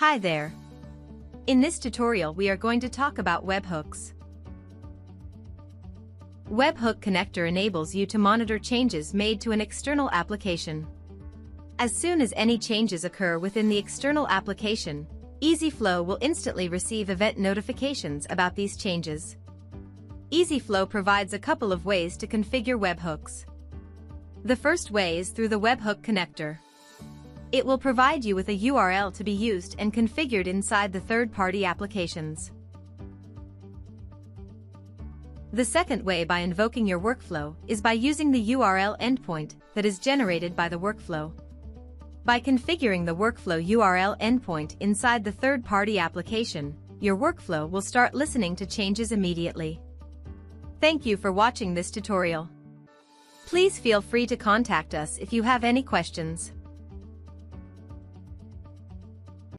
Hi there. In this tutorial we are going to talk about webhooks. Webhook connector enables you to monitor changes made to an external application. As soon as any changes occur within the external application, Easyflow will instantly receive event notifications about these changes. Easyflow provides a couple of ways to configure webhooks. The first way is through the webhook connector. It will provide you with a URL to be used and configured inside the third-party applications. The second way by invoking your workflow is by using the URL endpoint that is generated by the workflow. By configuring the workflow URL endpoint inside the third-party application, your workflow will start listening to changes immediately. Thank you for watching this tutorial. Please feel free to contact us if you have any questions.